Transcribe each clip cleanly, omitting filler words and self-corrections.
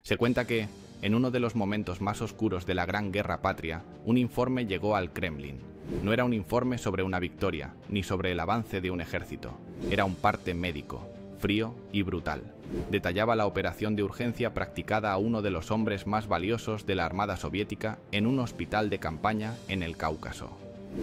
Se cuenta que, en uno de los momentos más oscuros de la Gran Guerra Patria, un informe llegó al Kremlin. No era un informe sobre una victoria, ni sobre el avance de un ejército. Era un parte médico, frío y brutal. Detallaba la operación de urgencia practicada a uno de los hombres más valiosos de la Armada Soviética en un hospital de campaña en el Cáucaso.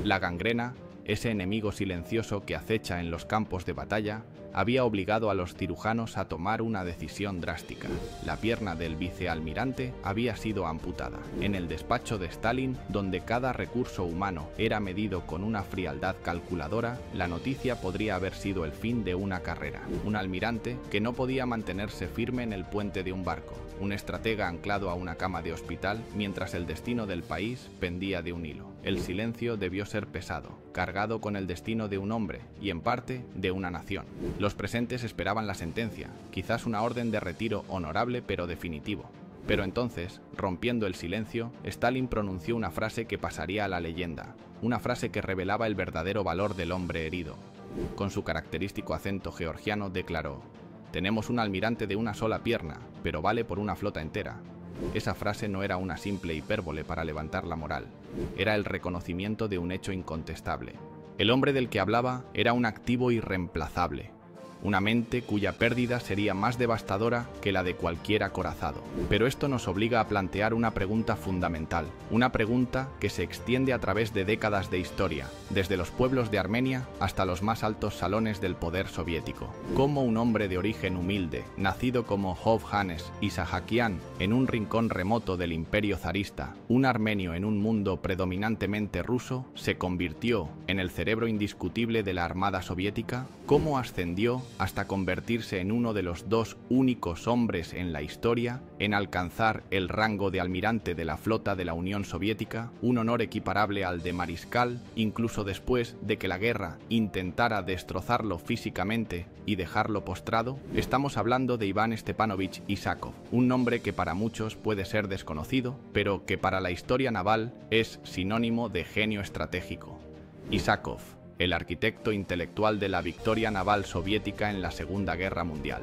La gangrena, ese enemigo silencioso que acecha en los campos de batalla, había obligado a los cirujanos a tomar una decisión drástica. La pierna del vicealmirante había sido amputada. En el despacho de Stalin, donde cada recurso humano era medido con una frialdad calculadora, la noticia podría haber sido el fin de una carrera. Un almirante que no podía mantenerse firme en el puente de un barco. Un estratega anclado a una cama de hospital mientras el destino del país pendía de un hilo. El silencio debió ser pesado, cargado con el destino de un hombre y, en parte, de una nación. Los presentes esperaban la sentencia, quizás una orden de retiro honorable pero definitivo. Pero entonces, rompiendo el silencio, Stalin pronunció una frase que pasaría a la leyenda, una frase que revelaba el verdadero valor del hombre herido. Con su característico acento georgiano declaró: «Tenemos un almirante de una sola pierna, pero vale por una flota entera». Esa frase no era una simple hipérbole para levantar la moral, era el reconocimiento de un hecho incontestable. El hombre del que hablaba era un activo irreemplazable, una mente cuya pérdida sería más devastadora que la de cualquier acorazado. Pero esto nos obliga a plantear una pregunta fundamental, una pregunta que se extiende a través de décadas de historia, desde los pueblos de Armenia hasta los más altos salones del poder soviético. ¿Cómo un hombre de origen humilde, nacido como Hov Hannes y Sahakian en un rincón remoto del imperio zarista, un armenio en un mundo predominantemente ruso, se convirtió en el cerebro indiscutible de la Armada Soviética? ¿Cómo ascendió hasta convertirse en uno de los dos únicos hombres en la historia en alcanzar el rango de almirante de la flota de la Unión Soviética, un honor equiparable al de mariscal, incluso después de que la guerra intentara destrozarlo físicamente y dejarlo postrado? Estamos hablando de Iván Stepanovich Isakov, un nombre que para muchos puede ser desconocido, pero que para la historia naval es sinónimo de genio estratégico. Isakov, el arquitecto intelectual de la victoria naval soviética en la Segunda Guerra Mundial.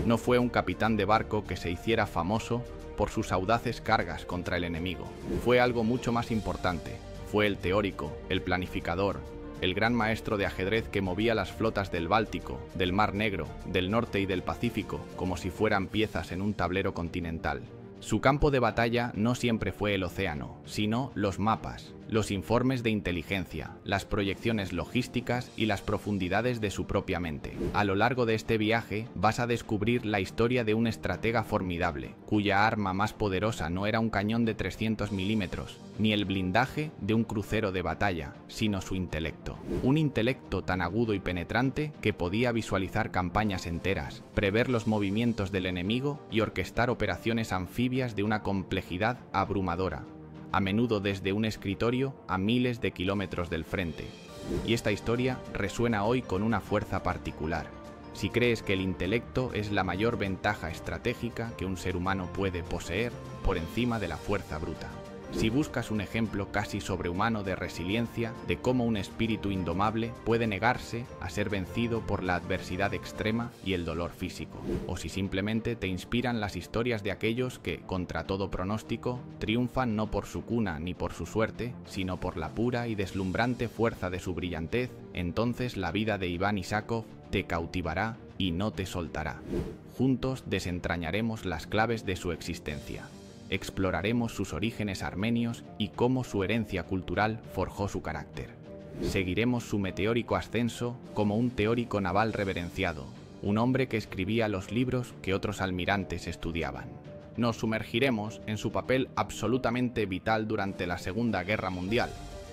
No fue un capitán de barco que se hiciera famoso por sus audaces cargas contra el enemigo. Fue algo mucho más importante. Fue el teórico, el planificador, el gran maestro de ajedrez que movía las flotas del Báltico, del Mar Negro, del Norte y del Pacífico como si fueran piezas en un tablero continental. Su campo de batalla no siempre fue el océano, sino los mapas, los informes de inteligencia, las proyecciones logísticas y las profundidades de su propia mente. A lo largo de este viaje vas a descubrir la historia de un estratega formidable, cuya arma más poderosa no era un cañón de 300 milímetros, ni el blindaje de un crucero de batalla, sino su intelecto. Un intelecto tan agudo y penetrante que podía visualizar campañas enteras, prever los movimientos del enemigo y orquestar operaciones anfibias de una complejidad abrumadora, a menudo desde un escritorio a miles de kilómetros del frente. Y esta historia resuena hoy con una fuerza particular. Si crees que el intelecto es la mayor ventaja estratégica que un ser humano puede poseer por encima de la fuerza bruta. Si buscas un ejemplo casi sobrehumano de resiliencia, de cómo un espíritu indomable puede negarse a ser vencido por la adversidad extrema y el dolor físico. O si simplemente te inspiran las historias de aquellos que, contra todo pronóstico, triunfan no por su cuna ni por su suerte, sino por la pura y deslumbrante fuerza de su brillantez, entonces la vida de Iván Isakov te cautivará y no te soltará. Juntos desentrañaremos las claves de su existencia. Exploraremos sus orígenes armenios y cómo su herencia cultural forjó su carácter. Seguiremos su meteórico ascenso como un teórico naval reverenciado, un hombre que escribía los libros que otros almirantes estudiaban. Nos sumergiremos en su papel absolutamente vital durante la Segunda Guerra Mundial,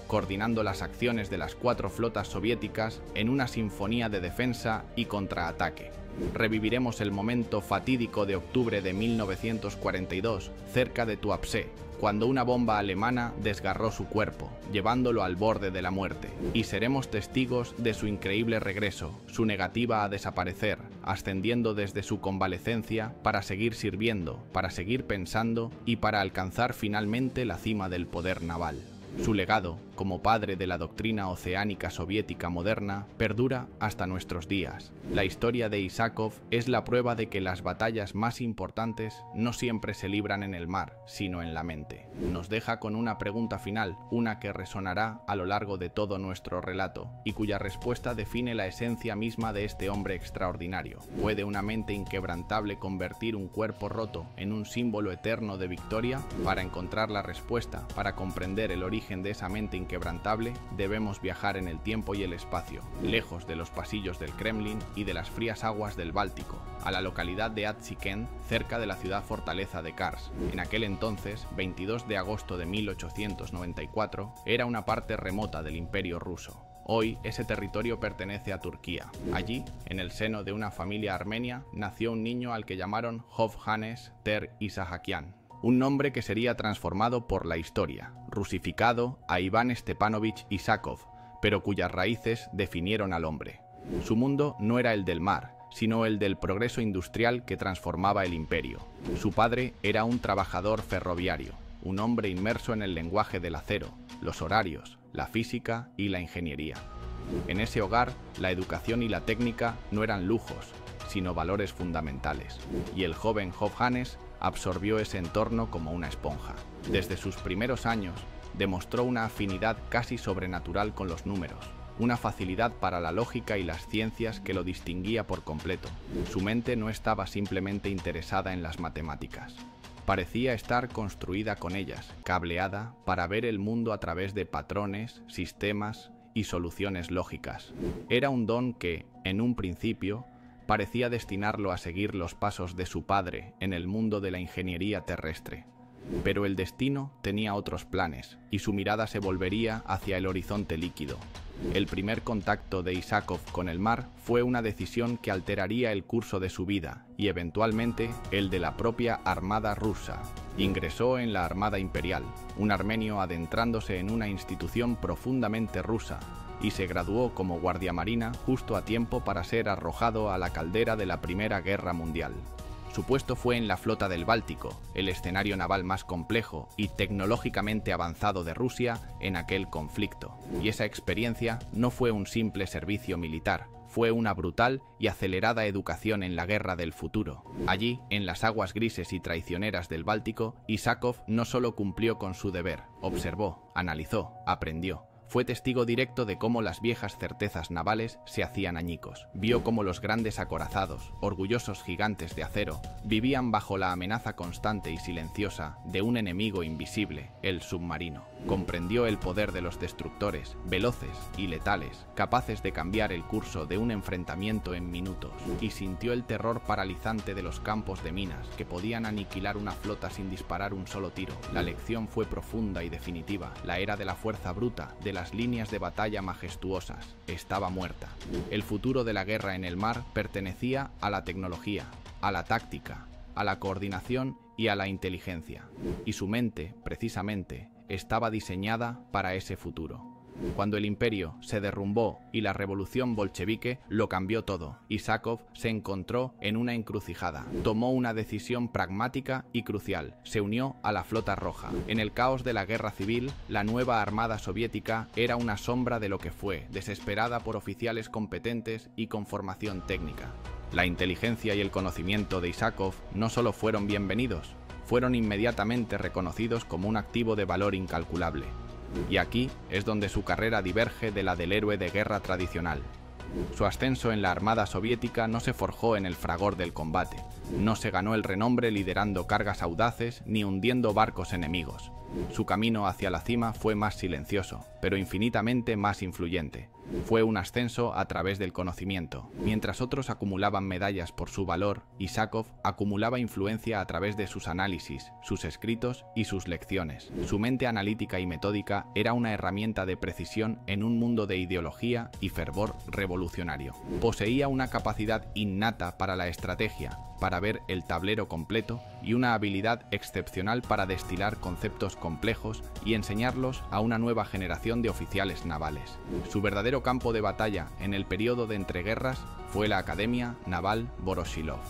coordinando las acciones de las 4 flotas soviéticas en una sinfonía de defensa y contraataque. Reviviremos el momento fatídico de octubre de 1942, cerca de Tuapse, cuando una bomba alemana desgarró su cuerpo, llevándolo al borde de la muerte. Y seremos testigos de su increíble regreso, su negativa a desaparecer, ascendiendo desde su convalecencia para seguir sirviendo, para seguir pensando y para alcanzar finalmente la cima del poder naval. Su legado, como padre de la doctrina oceánica soviética moderna, perdura hasta nuestros días. La historia de Isakov es la prueba de que las batallas más importantes no siempre se libran en el mar, sino en la mente. Nos deja con una pregunta final, una que resonará a lo largo de todo nuestro relato, y cuya respuesta define la esencia misma de este hombre extraordinario. ¿Puede una mente inquebrantable convertir un cuerpo roto en un símbolo eterno de victoria? Para encontrar la respuesta, para comprender el origen de esa mente inquebrantable, debemos viajar en el tiempo y el espacio, lejos de los pasillos del Kremlin y de las frías aguas del Báltico, a la localidad de Atsiken, cerca de la ciudad fortaleza de Kars. En aquel entonces, 22 de agosto de 1894, era una parte remota del Imperio ruso. Hoy, ese territorio pertenece a Turquía. Allí, en el seno de una familia armenia, nació un niño al que llamaron Hovhannes Ter Isahakian, un nombre que sería transformado por la historia, rusificado a Iván Stepanovich Isakov, pero cuyas raíces definieron al hombre. Su mundo no era el del mar, sino el del progreso industrial que transformaba el imperio. Su padre era un trabajador ferroviario, un hombre inmerso en el lenguaje del acero, los horarios, la física y la ingeniería. En ese hogar, la educación y la técnica no eran lujos, sino valores fundamentales, y el joven Hovhannes absorbió ese entorno como una esponja. Desde sus primeros años, demostró una afinidad casi sobrenatural con los números, una facilidad para la lógica y las ciencias que lo distinguía por completo. Su mente no estaba simplemente interesada en las matemáticas. Parecía estar construida con ellas, cableada para ver el mundo a través de patrones, sistemas y soluciones lógicas. Era un don que, en un principio, parecía destinarlo a seguir los pasos de su padre en el mundo de la ingeniería terrestre. Pero el destino tenía otros planes, y su mirada se volvería hacia el horizonte líquido. El primer contacto de Isakov con el mar fue una decisión que alteraría el curso de su vida y eventualmente el de la propia Armada rusa. Ingresó en la Armada Imperial, un armenio adentrándose en una institución profundamente rusa, y se graduó como guardiamarina justo a tiempo para ser arrojado a la caldera de la Primera Guerra Mundial. Su puesto fue en la flota del Báltico, el escenario naval más complejo y tecnológicamente avanzado de Rusia en aquel conflicto. Y esa experiencia no fue un simple servicio militar, fue una brutal y acelerada educación en la guerra del futuro. Allí, en las aguas grises y traicioneras del Báltico, Isakov no solo cumplió con su deber, observó, analizó, aprendió. Fue testigo directo de cómo las viejas certezas navales se hacían añicos. Vio cómo los grandes acorazados, orgullosos gigantes de acero, vivían bajo la amenaza constante y silenciosa de un enemigo invisible, el submarino. Comprendió el poder de los destructores, veloces y letales, capaces de cambiar el curso de un enfrentamiento en minutos, y sintió el terror paralizante de los campos de minas, que podían aniquilar una flota sin disparar un solo tiro. La lección fue profunda y definitiva. La era de la fuerza bruta, de las líneas de batalla majestuosas, estaba muerta. El futuro de la guerra en el mar pertenecía a la tecnología, a la táctica, a la coordinación y a la inteligencia. Y su mente, precisamente, estaba diseñada para ese futuro. Cuando el imperio se derrumbó y la revolución bolchevique lo cambió todo, Isakov se encontró en una encrucijada. Tomó una decisión pragmática y crucial. Se unió a la Flota Roja. En el caos de la guerra civil, la nueva armada soviética era una sombra de lo que fue, desesperada por oficiales competentes y con formación técnica. La inteligencia y el conocimiento de Isakov no solo fueron bienvenidos, fueron inmediatamente reconocidos como un activo de valor incalculable. Y aquí es donde su carrera diverge de la del héroe de guerra tradicional. Su ascenso en la Armada Soviética no se forjó en el fragor del combate, no se ganó el renombre liderando cargas audaces ni hundiendo barcos enemigos. Su camino hacia la cima fue más silencioso, pero infinitamente más influyente. Fue un ascenso a través del conocimiento. Mientras otros acumulaban medallas por su valor, Isakov acumulaba influencia a través de sus análisis, sus escritos y sus lecciones. Su mente analítica y metódica era una herramienta de precisión en un mundo de ideología y fervor revolucionario. Poseía una capacidad innata para la estrategia, para ver el tablero completo y una habilidad excepcional para destilar conceptos complejos y enseñarlos a una nueva generación de oficiales navales. Su verdadero campo de batalla en el periodo de entreguerras fue la Academia Naval Voroshilov.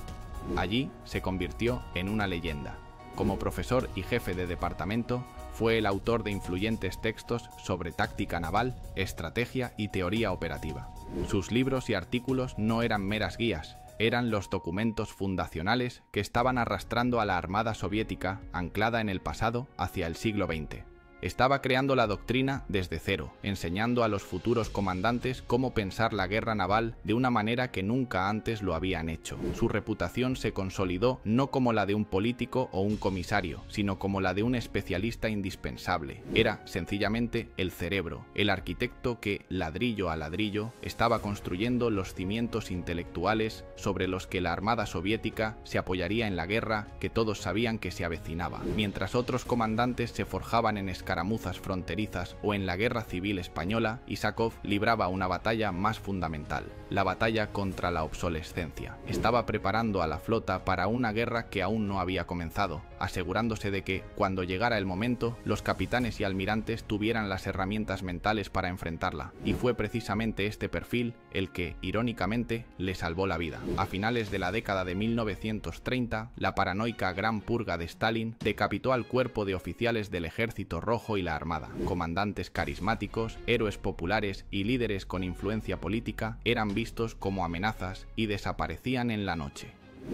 Allí se convirtió en una leyenda. Como profesor y jefe de departamento, fue el autor de influyentes textos sobre táctica naval, estrategia y teoría operativa. Sus libros y artículos no eran meras guías, eran los documentos fundacionales que estaban arrastrando a la Armada soviética, anclada en el pasado, hacia el siglo XX. Estaba creando la doctrina desde cero, enseñando a los futuros comandantes cómo pensar la guerra naval de una manera que nunca antes lo habían hecho. Su reputación se consolidó no como la de un político o un comisario, sino como la de un especialista indispensable. Era, sencillamente, el cerebro, el arquitecto que, ladrillo a ladrillo, estaba construyendo los cimientos intelectuales sobre los que la Armada soviética se apoyaría en la guerra que todos sabían que se avecinaba, mientras otros comandantes se forjaban en escaramuzas fronterizas o en la Guerra Civil Española. Isakov libraba una batalla más fundamental, la batalla contra la obsolescencia. Estaba preparando a la flota para una guerra que aún no había comenzado, asegurándose de que, cuando llegara el momento, los capitanes y almirantes tuvieran las herramientas mentales para enfrentarla, y fue precisamente este perfil el que, irónicamente, le salvó la vida. A finales de la década de 1930, la paranoica Gran Purga de Stalin decapitó al cuerpo de oficiales del Ejército Rojo y la Armada. Comandantes carismáticos, héroes populares y líderes con influencia política eran vistos como amenazas y desaparecían en la noche.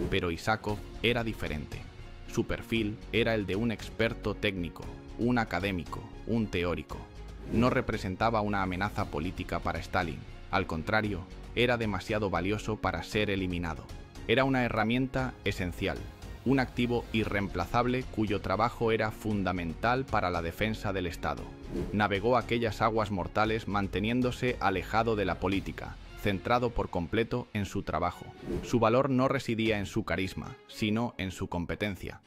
Pero Isakov era diferente. Su perfil era el de un experto técnico, un académico, un teórico. No representaba una amenaza política para Stalin. Al contrario, era demasiado valioso para ser eliminado. Era una herramienta esencial, un activo irreemplazable cuyo trabajo era fundamental para la defensa del Estado. Navegó aquellas aguas mortales manteniéndose alejado de la política, centrado por completo en su trabajo. Su valor no residía en su carisma, sino en su competencia.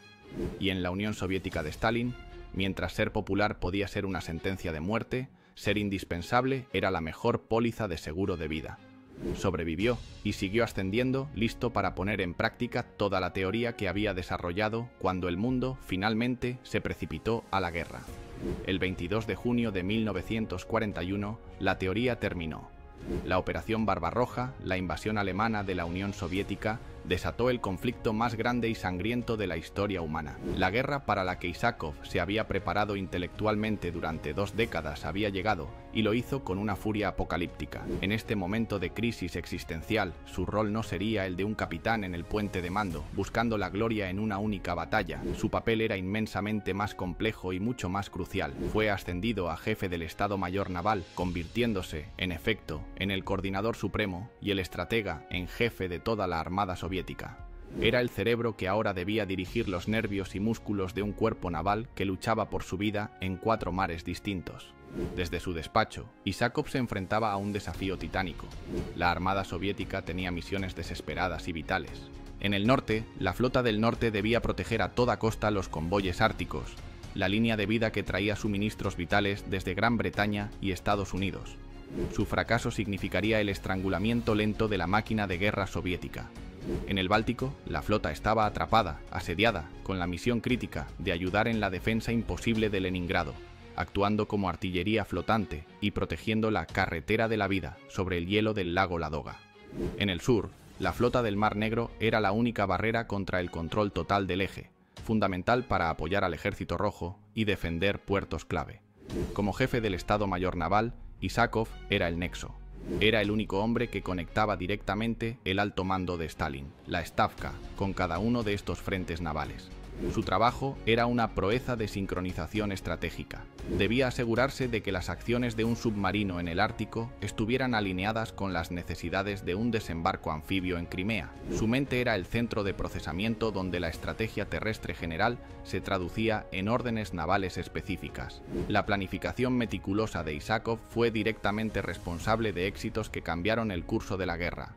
Y en la Unión Soviética de Stalin, mientras ser popular podía ser una sentencia de muerte, ser indispensable era la mejor póliza de seguro de vida. Sobrevivió y siguió ascendiendo, listo para poner en práctica toda la teoría que había desarrollado cuando el mundo finalmente se precipitó a la guerra. El 22 de junio de 1941, la teoría terminó. La Operación Barbarroja, la invasión alemana de la Unión Soviética, desató el conflicto más grande y sangriento de la historia humana. La guerra para la que Isakov se había preparado intelectualmente durante 2 décadas había llegado, y lo hizo con una furia apocalíptica. En este momento de crisis existencial, su rol no sería el de un capitán en el puente de mando, buscando la gloria en una única batalla. Su papel era inmensamente más complejo y mucho más crucial. Fue ascendido a jefe del Estado Mayor Naval, convirtiéndose, en efecto, en el coordinador supremo y el estratega en jefe de toda la Armada soviética. Era el cerebro que ahora debía dirigir los nervios y músculos de un cuerpo naval que luchaba por su vida en 4 mares distintos. Desde su despacho, Isakov se enfrentaba a un desafío titánico. La Armada soviética tenía misiones desesperadas y vitales. En el norte, la flota del norte debía proteger a toda costa los convoyes árticos, la línea de vida que traía suministros vitales desde Gran Bretaña y Estados Unidos. Su fracaso significaría el estrangulamiento lento de la máquina de guerra soviética. En el Báltico, la flota estaba atrapada, asediada, con la misión crítica de ayudar en la defensa imposible de Leningrado, actuando como artillería flotante y protegiendo la carretera de la vida sobre el hielo del lago Ladoga. En el sur, la flota del Mar Negro era la única barrera contra el control total del eje, fundamental para apoyar al Ejército Rojo y defender puertos clave. Como jefe del Estado Mayor Naval, Isakov era el nexo. Era el único hombre que conectaba directamente el alto mando de Stalin, la Stavka, con cada uno de estos frentes navales. Su trabajo era una proeza de sincronización estratégica. Debía asegurarse de que las acciones de un submarino en el Ártico estuvieran alineadas con las necesidades de un desembarco anfibio en Crimea. Su mente era el centro de procesamiento donde la estrategia terrestre general se traducía en órdenes navales específicas. La planificación meticulosa de Isakov fue directamente responsable de éxitos que cambiaron el curso de la guerra.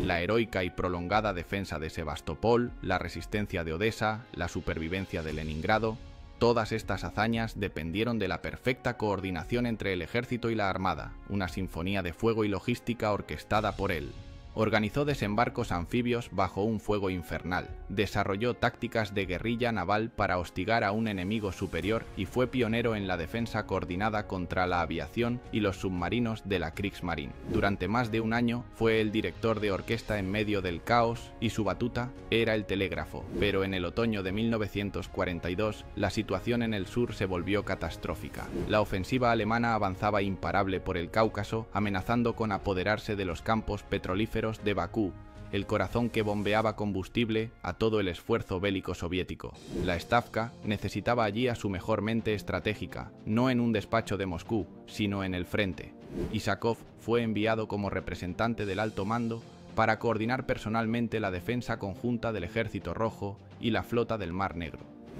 La heroica y prolongada defensa de Sebastopol, la resistencia de Odessa, la supervivencia de Leningrado, todas estas hazañas dependieron de la perfecta coordinación entre el ejército y la armada, una sinfonía de fuego y logística orquestada por él. Organizó desembarcos anfibios bajo un fuego infernal, desarrolló tácticas de guerrilla naval para hostigar a un enemigo superior y fue pionero en la defensa coordinada contra la aviación y los submarinos de la Kriegsmarine. Durante más de un año fue el director de orquesta en medio del caos y su batuta era el telégrafo, pero en el otoño de 1942 la situación en el sur se volvió catastrófica. La ofensiva alemana avanzaba imparable por el Cáucaso, amenazando con apoderarse de los campos petrolíferos de Bakú, el corazón que bombeaba combustible a todo el esfuerzo bélico soviético. La Stavka necesitaba allí a su mejor mente estratégica, no en un despacho de Moscú, sino en el frente. Isakov fue enviado como representante del alto mando para coordinar personalmente la defensa conjunta del Ejército Rojo y la flota del Mar Negro.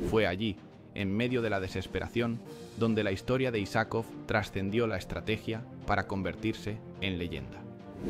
Fue allí, en medio de la desesperación, donde la historia de Isakov trascendió la estrategia para convertirse en leyenda.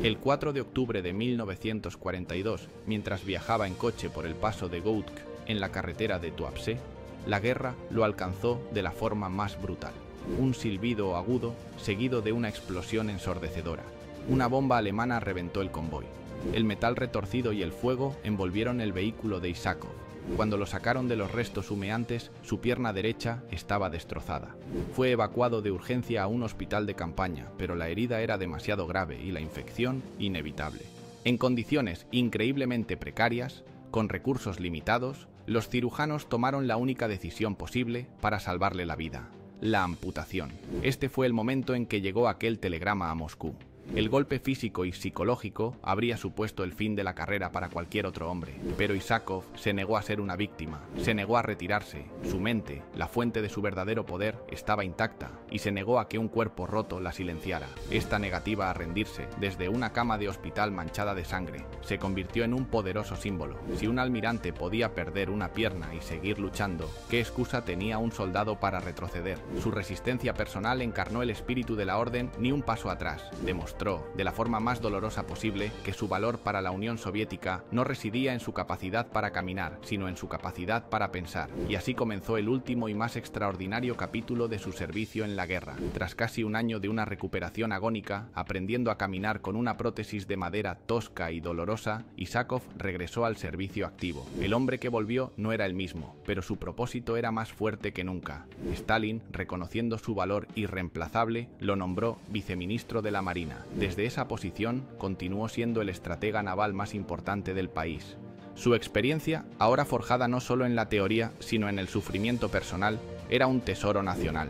El 4 de octubre de 1942, mientras viajaba en coche por el paso de Goutsk en la carretera de Tuapse, la guerra lo alcanzó de la forma más brutal. Un silbido agudo seguido de una explosión ensordecedora. Una bomba alemana reventó el convoy. El metal retorcido y el fuego envolvieron el vehículo de Isakov. Cuando lo sacaron de los restos humeantes, su pierna derecha estaba destrozada. Fue evacuado de urgencia a un hospital de campaña, pero la herida era demasiado grave y la infección inevitable. En condiciones increíblemente precarias, con recursos limitados, los cirujanos tomaron la única decisión posible para salvarle la vida: la amputación. Este fue el momento en que llegó aquel telegrama a Moscú. El golpe físico y psicológico habría supuesto el fin de la carrera para cualquier otro hombre, pero Isakov se negó a ser una víctima, se negó a retirarse. Su mente, la fuente de su verdadero poder, estaba intacta y se negó a que un cuerpo roto la silenciara. Esta negativa a rendirse, desde una cama de hospital manchada de sangre, se convirtió en un poderoso símbolo. Si un almirante podía perder una pierna y seguir luchando, ¿qué excusa tenía un soldado para retroceder? Su resistencia personal encarnó el espíritu de la orden, ni un paso atrás. Demostró de la forma más dolorosa posible que su valor para la Unión Soviética no residía en su capacidad para caminar, sino en su capacidad para pensar. Y así comenzó el último y más extraordinario capítulo de su servicio en la guerra. Tras casi un año de una recuperación agónica, aprendiendo a caminar con una prótesis de madera tosca y dolorosa, Isakov regresó al servicio activo. El hombre que volvió no era el mismo, pero su propósito era más fuerte que nunca. Stalin, reconociendo su valor irreemplazable, lo nombró viceministro de la Marina. Desde esa posición, continuó siendo el estratega naval más importante del país. Su experiencia, ahora forjada no solo en la teoría, sino en el sufrimiento personal, era un tesoro nacional.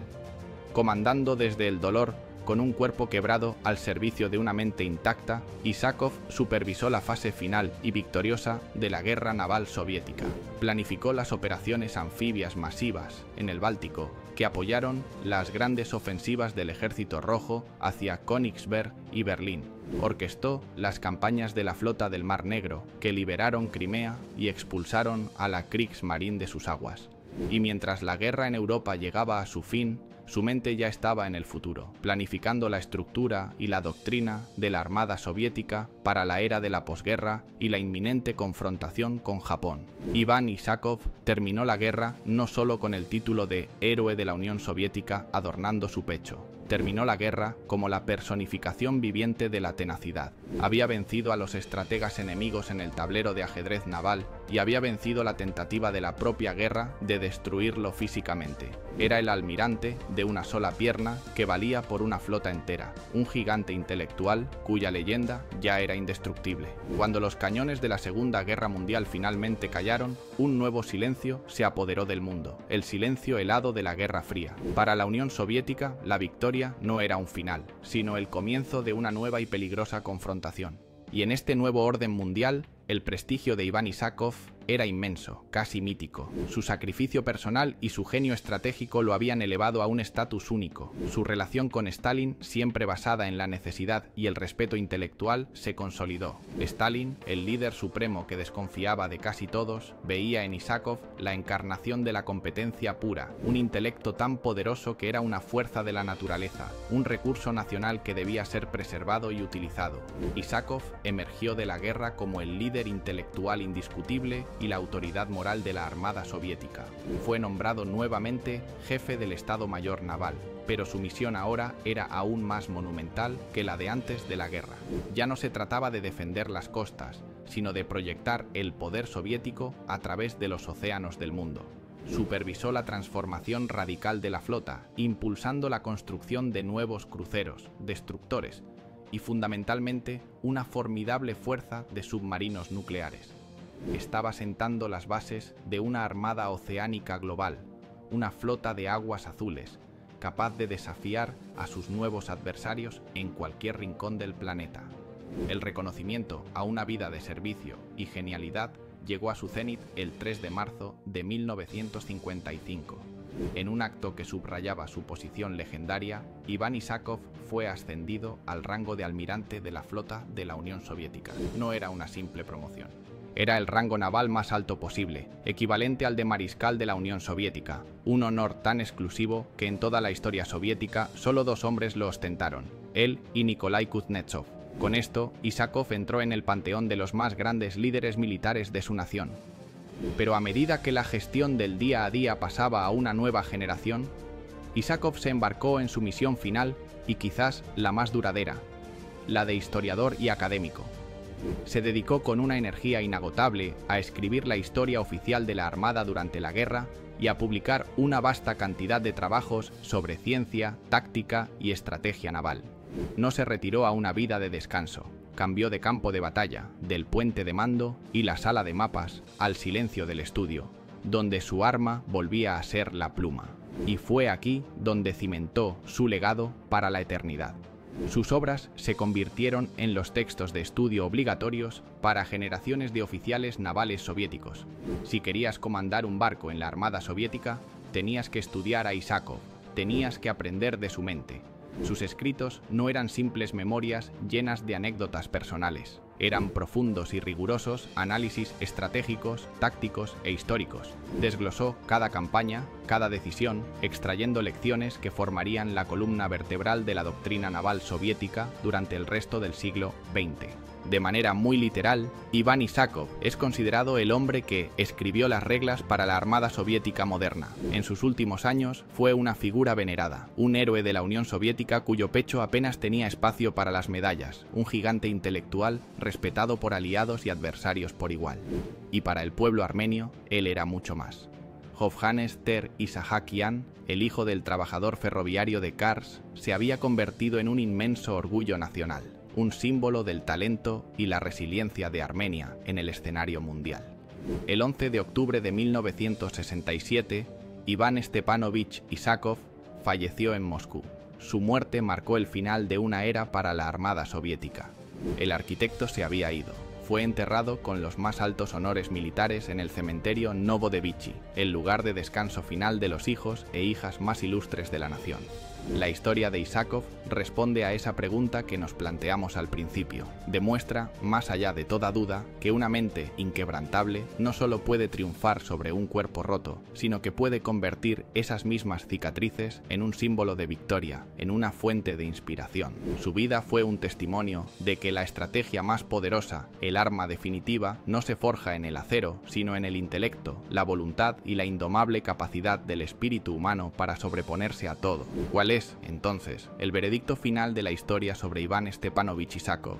Comandando desde el dolor, con un cuerpo quebrado al servicio de una mente intacta, Isakov supervisó la fase final y victoriosa de la guerra naval soviética. Planificó las operaciones anfibias masivas en el Báltico, que apoyaron las grandes ofensivas del Ejército Rojo hacia Königsberg y Berlín. Orquestó las campañas de la flota del Mar Negro, que liberaron Crimea y expulsaron a la Kriegsmarine de sus aguas. Y mientras la guerra en Europa llegaba a su fin, su mente ya estaba en el futuro, planificando la estructura y la doctrina de la Armada Soviética para la era de la posguerra y la inminente confrontación con Japón. Iván Isakov terminó la guerra no solo con el título de Héroe de la Unión Soviética adornando su pecho. Terminó la guerra como la personificación viviente de la tenacidad. Había vencido a los estrategas enemigos en el tablero de ajedrez naval y había vencido la tentativa de la propia guerra de destruirlo físicamente. Era el almirante de una sola pierna que valía por una flota entera, un gigante intelectual cuya leyenda ya era indestructible. Cuando los cañones de la Segunda Guerra Mundial finalmente callaron, un nuevo silencio se apoderó del mundo, el silencio helado de la Guerra Fría. Para la Unión Soviética, la victoria no era un final, sino el comienzo de una nueva y peligrosa confrontación. Y en este nuevo orden mundial, el prestigio de Iván Isakov era inmenso, casi mítico. Su sacrificio personal y su genio estratégico lo habían elevado a un estatus único. Su relación con Stalin, siempre basada en la necesidad y el respeto intelectual, se consolidó. Stalin, el líder supremo que desconfiaba de casi todos, veía en Isakov la encarnación de la competencia pura, un intelecto tan poderoso que era una fuerza de la naturaleza, un recurso nacional que debía ser preservado y utilizado. Isakov emergió de la guerra como el líder intelectual indiscutible y la autoridad moral de la Armada Soviética. Fue nombrado nuevamente jefe del Estado Mayor Naval, pero su misión ahora era aún más monumental que la de antes de la guerra. Ya no se trataba de defender las costas, sino de proyectar el poder soviético a través de los océanos del mundo. Supervisó la transformación radical de la flota, impulsando la construcción de nuevos cruceros, destructores y fundamentalmente una formidable fuerza de submarinos nucleares. Estaba sentando las bases de una armada oceánica global, una flota de aguas azules, capaz de desafiar a sus nuevos adversarios en cualquier rincón del planeta. El reconocimiento a una vida de servicio y genialidad llegó a su cenit el 3 de marzo de 1955. En un acto que subrayaba su posición legendaria, Iván Isakov fue ascendido al rango de almirante de la flota de la Unión Soviética. No era una simple promoción. Era el rango naval más alto posible, equivalente al de mariscal de la Unión Soviética, un honor tan exclusivo que en toda la historia soviética solo 2 hombres lo ostentaron, él y Nikolai Kuznetsov. Con esto, Isakov entró en el panteón de los más grandes líderes militares de su nación. Pero a medida que la gestión del día a día pasaba a una nueva generación, Isakov se embarcó en su misión final y quizás la más duradera, la de historiador y académico. Se dedicó con una energía inagotable a escribir la historia oficial de la Armada durante la guerra y a publicar una vasta cantidad de trabajos sobre ciencia, táctica y estrategia naval. No se retiró a una vida de descanso, cambió de campo de batalla, del puente de mando y la sala de mapas al silencio del estudio, donde su arma volvía a ser la pluma. Y fue aquí donde cimentó su legado para la eternidad. Sus obras se convirtieron en los textos de estudio obligatorios para generaciones de oficiales navales soviéticos. Si querías comandar un barco en la Armada Soviética, tenías que estudiar a Isakov, tenías que aprender de su mente. Sus escritos no eran simples memorias llenas de anécdotas personales. Eran profundos y rigurosos análisis estratégicos, tácticos e históricos. Desglosó cada campaña, cada decisión, extrayendo lecciones que formarían la columna vertebral de la doctrina naval soviética durante el resto del siglo XX. De manera muy literal, Iván Isakov es considerado el hombre que escribió las reglas para la Armada Soviética moderna. En sus últimos años fue una figura venerada, un héroe de la Unión Soviética cuyo pecho apenas tenía espacio para las medallas, un gigante intelectual respetado por aliados y adversarios por igual. Y para el pueblo armenio, él era mucho más. Hovhannes Ter Isahakian, el hijo del trabajador ferroviario de Kars, se había convertido en un inmenso orgullo nacional, un símbolo del talento y la resiliencia de Armenia en el escenario mundial. El 11 de octubre de 1967, Iván Stepanovich Isakov falleció en Moscú. Su muerte marcó el final de una era para la Armada Soviética. El arquitecto se había ido. Fue enterrado con los más altos honores militares en el cementerio Novodevichy, el lugar de descanso final de los hijos e hijas más ilustres de la nación. La historia de Isakov responde a esa pregunta que nos planteamos al principio. Demuestra, más allá de toda duda, que una mente inquebrantable no solo puede triunfar sobre un cuerpo roto, sino que puede convertir esas mismas cicatrices en un símbolo de victoria, en una fuente de inspiración. Su vida fue un testimonio de que la estrategia más poderosa, el arma definitiva, no se forja en el acero, sino en el intelecto, la voluntad y la indomable capacidad del espíritu humano para sobreponerse a todo. ¿Cuál es, entonces, el veredicto final de la historia sobre Iván Stepanovich Isakov?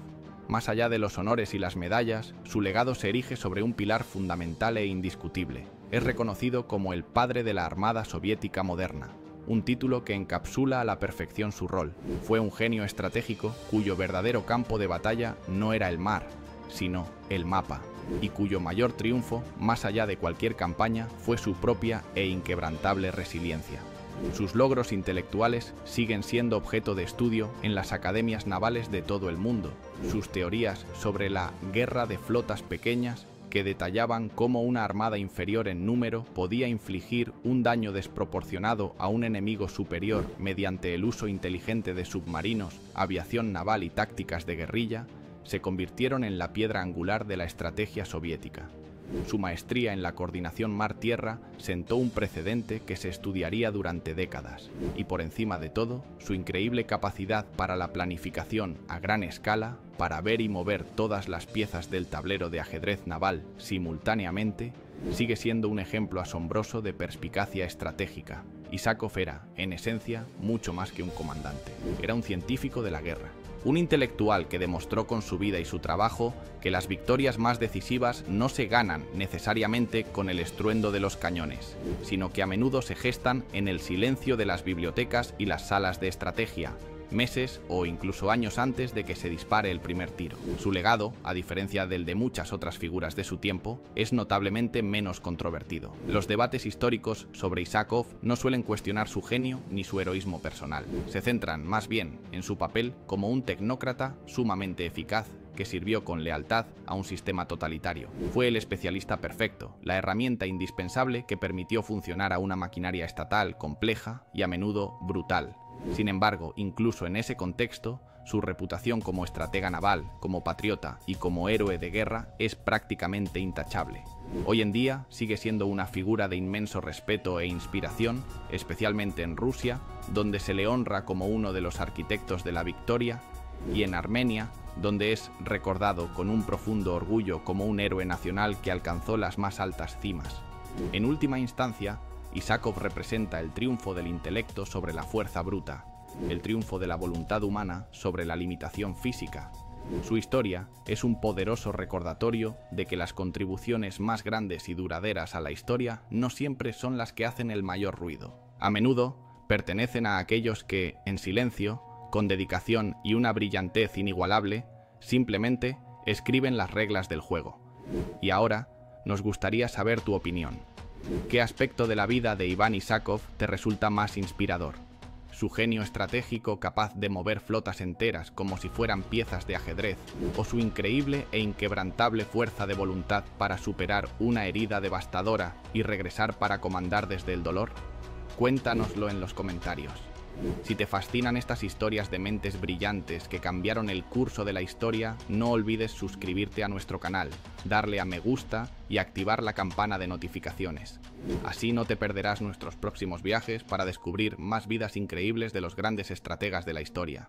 Más allá de los honores y las medallas, su legado se erige sobre un pilar fundamental e indiscutible. Es reconocido como el padre de la Armada Soviética moderna, un título que encapsula a la perfección su rol. Fue un genio estratégico cuyo verdadero campo de batalla no era el mar, sino el mapa, y cuyo mayor triunfo, más allá de cualquier campaña, fue su propia e inquebrantable resiliencia. Sus logros intelectuales siguen siendo objeto de estudio en las academias navales de todo el mundo. Sus teorías sobre la guerra de flotas pequeñas, que detallaban cómo una armada inferior en número podía infligir un daño desproporcionado a un enemigo superior mediante el uso inteligente de submarinos, aviación naval y tácticas de guerrilla, se convirtieron en la piedra angular de la estrategia soviética. Su maestría en la coordinación mar-tierra sentó un precedente que se estudiaría durante décadas. Y por encima de todo, su increíble capacidad para la planificación a gran escala, para ver y mover todas las piezas del tablero de ajedrez naval simultáneamente, sigue siendo un ejemplo asombroso de perspicacia estratégica. Isakov era, en esencia, mucho más que un comandante. Era un científico de la guerra. Un intelectual que demostró con su vida y su trabajo que las victorias más decisivas no se ganan necesariamente con el estruendo de los cañones, sino que a menudo se gestan en el silencio de las bibliotecas y las salas de estrategia, meses o incluso años antes de que se dispare el primer tiro. Su legado, a diferencia del de muchas otras figuras de su tiempo, es notablemente menos controvertido. Los debates históricos sobre Isakov no suelen cuestionar su genio ni su heroísmo personal. Se centran, más bien, en su papel como un tecnócrata sumamente eficaz que sirvió con lealtad a un sistema totalitario. Fue el especialista perfecto, la herramienta indispensable que permitió funcionar a una maquinaria estatal compleja y a menudo brutal. Sin embargo, incluso en ese contexto, su reputación como estratega naval, como patriota y como héroe de guerra es prácticamente intachable. Hoy en día sigue siendo una figura de inmenso respeto e inspiración, especialmente en Rusia, donde se le honra como uno de los arquitectos de la victoria, y en Armenia, donde es recordado con un profundo orgullo como un héroe nacional que alcanzó las más altas cimas. En última instancia, Isakov representa el triunfo del intelecto sobre la fuerza bruta, el triunfo de la voluntad humana sobre la limitación física. Su historia es un poderoso recordatorio de que las contribuciones más grandes y duraderas a la historia no siempre son las que hacen el mayor ruido. A menudo pertenecen a aquellos que, en silencio, con dedicación y una brillantez inigualable, simplemente escriben las reglas del juego. Y ahora, nos gustaría saber tu opinión. ¿Qué aspecto de la vida de Iván Isakov te resulta más inspirador? ¿Su genio estratégico capaz de mover flotas enteras como si fueran piezas de ajedrez? ¿O su increíble e inquebrantable fuerza de voluntad para superar una herida devastadora y regresar para comandar desde el dolor? Cuéntanoslo en los comentarios. Si te fascinan estas historias de mentes brillantes que cambiaron el curso de la historia, no olvides suscribirte a nuestro canal, darle a me gusta y activar la campana de notificaciones. Así no te perderás nuestros próximos viajes para descubrir más vidas increíbles de los grandes estrategas de la historia.